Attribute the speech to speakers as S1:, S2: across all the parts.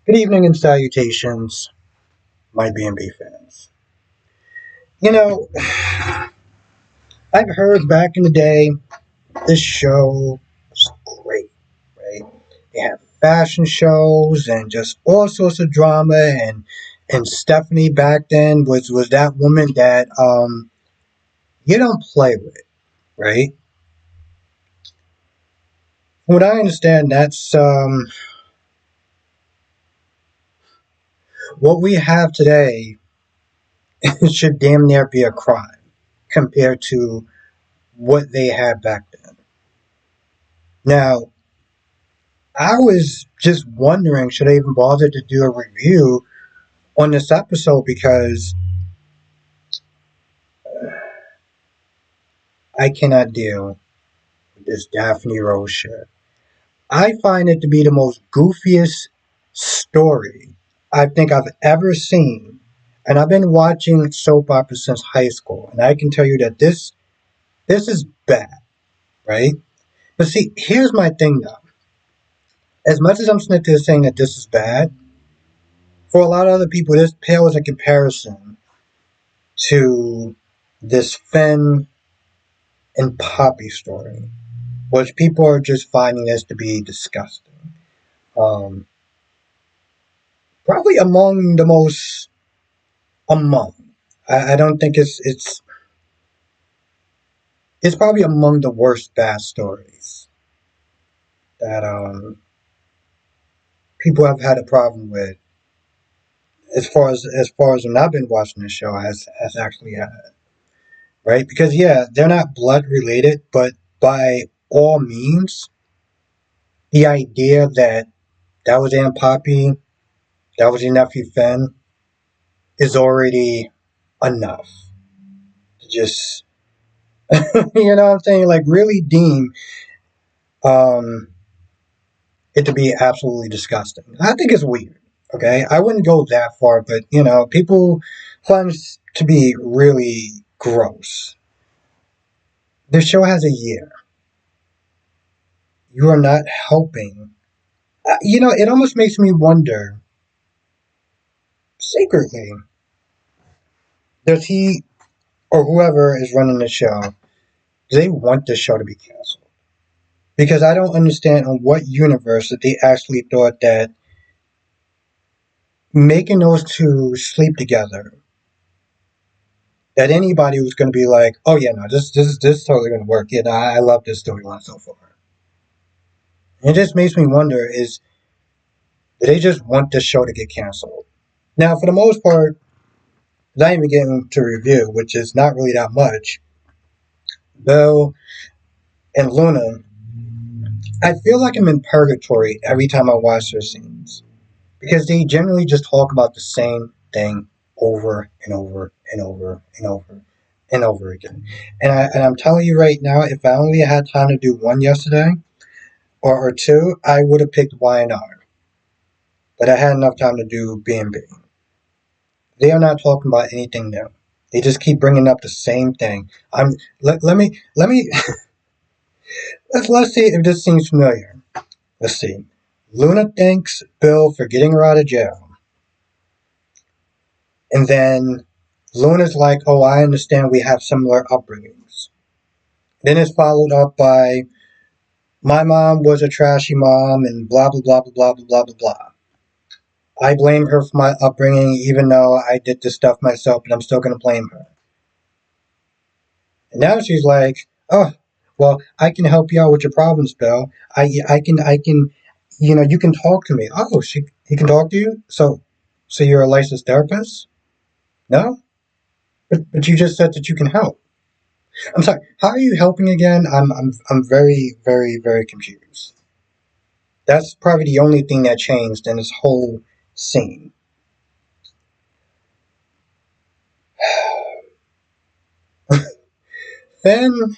S1: Good evening and salutations, my B&B fans. You know, I've heard back in the day this show was great, right? They have fashion shows and just all sorts of drama and Stephanie back then was that woman that you don't play with, right? From what I understand, that's what we have today. It should damn near be a crime compared to what they had back then. Now, I was just wondering, should I even bother to do a review on this episode because I cannot deal with this Daphne Rose shit. I find it to be the most goofiest story I think I've ever seen. And I've been watching soap operas since high school, and I can tell you that this is bad, right? But see, here's my thing though. As much as I'm saying that this is bad, for a lot of other people, this pales in comparison to this Finn and Poppy story, which people are just finding this to be disgusting. Um, Probably among the most among. I don't think it's probably among the worst bad stories that people have had a problem with as far as when I've been watching the show has actually had, right? Because yeah, they're not blood related, but by all means, the idea that that was Aunt Poppy, that was your nephew Finn, is already enough to just you know what I'm saying, like really deem um it to be absolutely disgusting. I think it's weird. Okay, I wouldn't go that far, but people find it to be really gross. The show has a year. You are not helping. It almost makes me wonder secretly, does he or whoever is running the show, do they want the show to be canceled? Because I don't understand on what universe that they actually thought that making those two sleep together, that anybody was going to be like, oh yeah, no, this is totally going to work. Yeah, no, I love this storyline so far. And it just makes me wonder: do they just want this show to get canceled? Now, for the most part, not even getting to review, which is not really that much. Bill and Luna, I feel like I'm in purgatory every time I watch their scenes because they generally just talk about the same thing over and over and over and over and over again. And I'm telling you right now, if I only had time to do one yesterday or two, I would have picked Y&R. But I had enough time to do B&B. They are not talking about anything new. They just keep bringing up the same thing. Let me let's see if this seems familiar. Let's see. Luna thanks Bill for getting her out of jail. And then Luna's like, oh, I understand we have similar upbringings. Then it's followed up by, my mom was a trashy mom and blah, blah, blah, blah, blah, blah, blah, blah, blah. I blame her for my upbringing, even though I did this stuff myself, and I'm still going to blame her. And now she's like, oh, well, I can help you out with your problems, Bill. I can, you can talk to me. Oh, he can talk to you? So you're a licensed therapist? No? But you just said that you can help. I'm sorry. How are you helping again? I'm very very very confused. That's probably the only thing that changed in this whole scene. Finn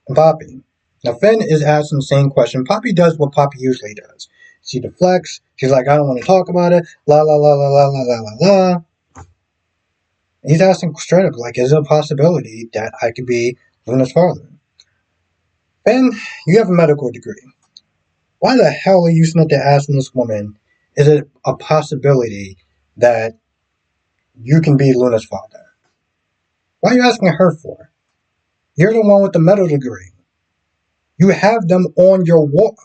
S1: and Poppy. Now Finn is asking the same question. Poppy does what Poppy usually does. She deflects. She's like, I don't want to talk about it. La la la la la la la la la. He's asking straight up, like, is it a possibility that I could be Luna's father? Finn, you have a medical degree. Why the hell are you sitting there asking this woman is it a possibility that you can be Luna's father? Why are you asking her for? You're the one with the medical degree. You have them on your wall.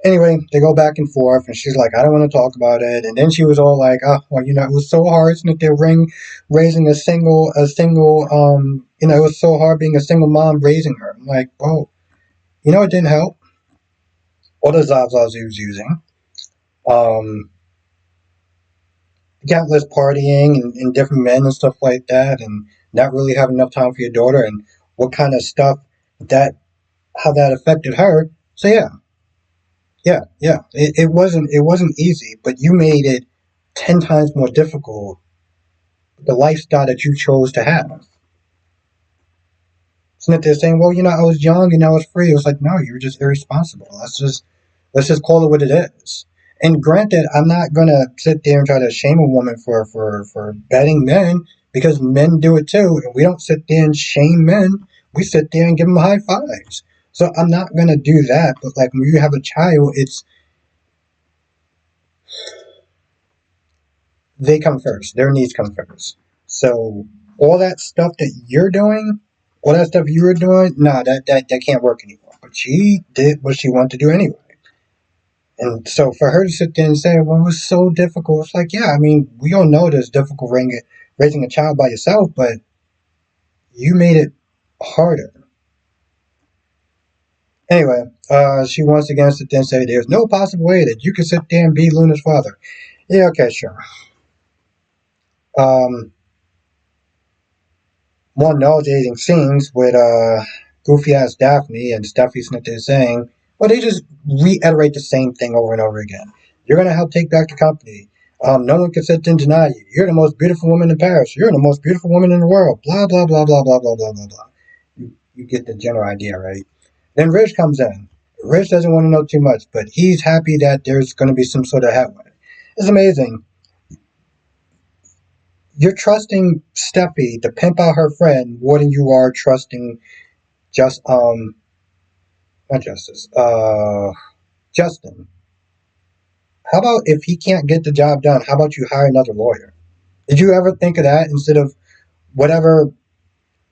S1: Anyway, they go back and forth, and she's like, "I don't want to talk about it." And then she was all like, "Oh, well, it was so hard, isn't it? Raising it was so hard being a single mom raising her." I'm like, "Well, it didn't help." All the Zavzas he was using, um, countless partying and different men and stuff like that, and not really having enough time for your daughter, and what kind of stuff that how that affected her. So yeah. It wasn't easy, but you made it 10 times more difficult. The lifestyle that you chose to have. It's not they're saying, well, I was young and I was free. It was like, no, you were just irresponsible. Let's just call it what it is. And granted, I'm not gonna sit there and try to shame a woman for betting men because men do it too, and we don't sit there and shame men. We sit there and give them high fives. So I'm not gonna do that. But like when you have a child, it's they come first. Their needs come first. So all that stuff that you're doing, all that stuff you were doing, nah, that can't work anymore. But she did what she wanted to do anyway. And so for her to sit there and say, well, it was so difficult, it's like, yeah, I mean, we all know that it's difficult raising a child by yourself, but you made it harder. Anyway, she once again sit there and say, there's no possible way that you could sit there and be Luna's father. Yeah, okay, sure. Um, More nauseating scenes with goofy ass Daphne and Steffi Smith is saying, well, they just reiterate the same thing over and over again. You're going to help take back the company. No one can sit and deny you. You're the most beautiful woman in Paris. You're the most beautiful woman in the world. Blah, blah, blah, blah, blah, blah, blah, blah, blah. You get the general idea, right? Then Rich comes in. Rich doesn't want to know too much, but he's happy that there's going to be some sort of headway. It's amazing. You're trusting Steffi to pimp out her friend more than you are trusting just not Justice. Justin. How about if he can't get the job done, how about you hire another lawyer? Did you ever think of that instead of whatever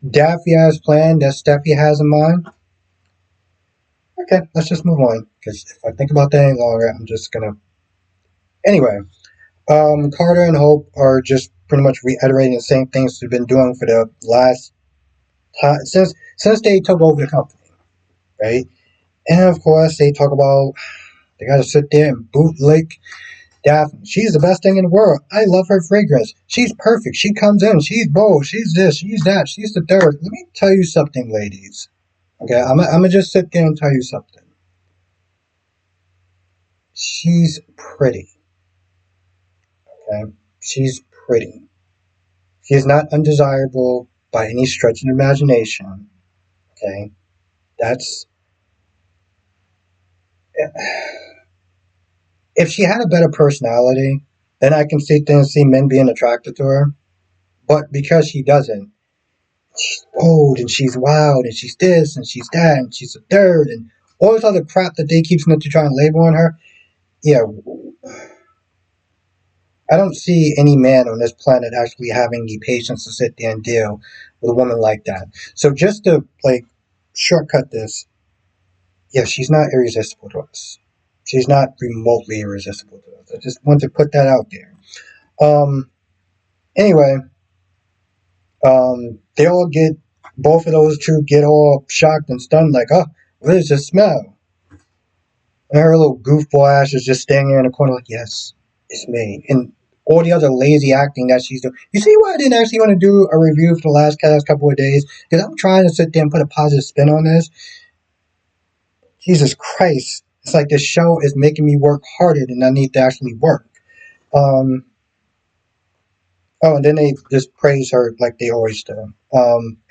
S1: Daffy has planned that Steffi has in mind? Okay, let's just move on. Because if I think about that any longer, I'm just gonna. Anyway, Carter and Hope are just pretty much reiterating the same things they've been doing for the last time since they took over the company, right? And of course, they talk about they got to sit there and bootlick Daphne. She's the best thing in the world. I love her fragrance. She's perfect. She comes in. She's bold. She's this. She's that. She's the third. Let me tell you something, ladies. Okay, I'm gonna just sit there and tell you something. She's pretty. Okay, she's pretty. She is not undesirable by any stretch of the imagination. Okay, that's if she had a better personality, then I can sit there and see men being attracted to her. But because she doesn't, she's old and she's wild and she's this and she's that and she's a third and all this other crap that they keep trying to try and label on her. Yeah, I don't see any man on this planet actually having the patience to sit there and deal with a woman like that. So just to like shortcut this, yeah, she's not irresistible to us. She's not remotely irresistible to us. I just want to put that out there. Um. Anyway, they all get both of those two get all shocked and stunned, like, oh, what is this smell? And her little goofball ass is just standing there in the corner, like, yes, it's me. And all the other lazy acting that she's doing. You see why I didn't actually want to do a review for the last couple of days? Because I'm trying to sit there and put a positive spin on this. Jesus Christ. It's like this show is making me work harder than I need to actually work. Um, Oh, and then they just praise her like they always do.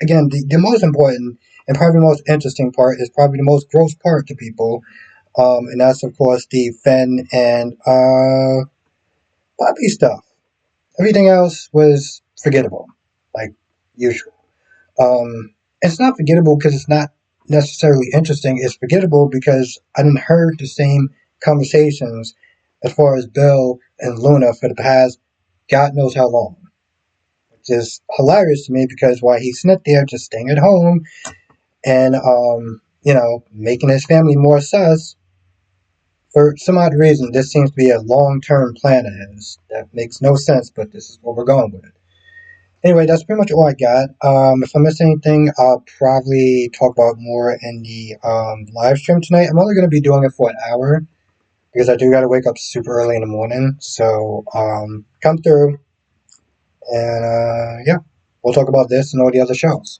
S1: Again, the most important and probably the most interesting part is probably the most gross part to people. And that's, of course, the Fen and Poppy stuff. Everything else was forgettable, like usual. It's not forgettable because it's not. necessarily interesting is forgettable because I didn't heard the same conversations as far as Bill and Luna for the past God knows how long. Which is hilarious to me because while he's sitting there just staying at home and making his family more sus, for some odd reason this seems to be a long-term plan of his. That makes no sense, but this is what we're going with. Anyway, that's pretty much all I got. If I miss anything, I'll probably talk about more in the live stream tonight. I'm only going to be doing it for an hour because I do got to wake up super early in the morning. So come through and yeah, we'll talk about this and all the other shows.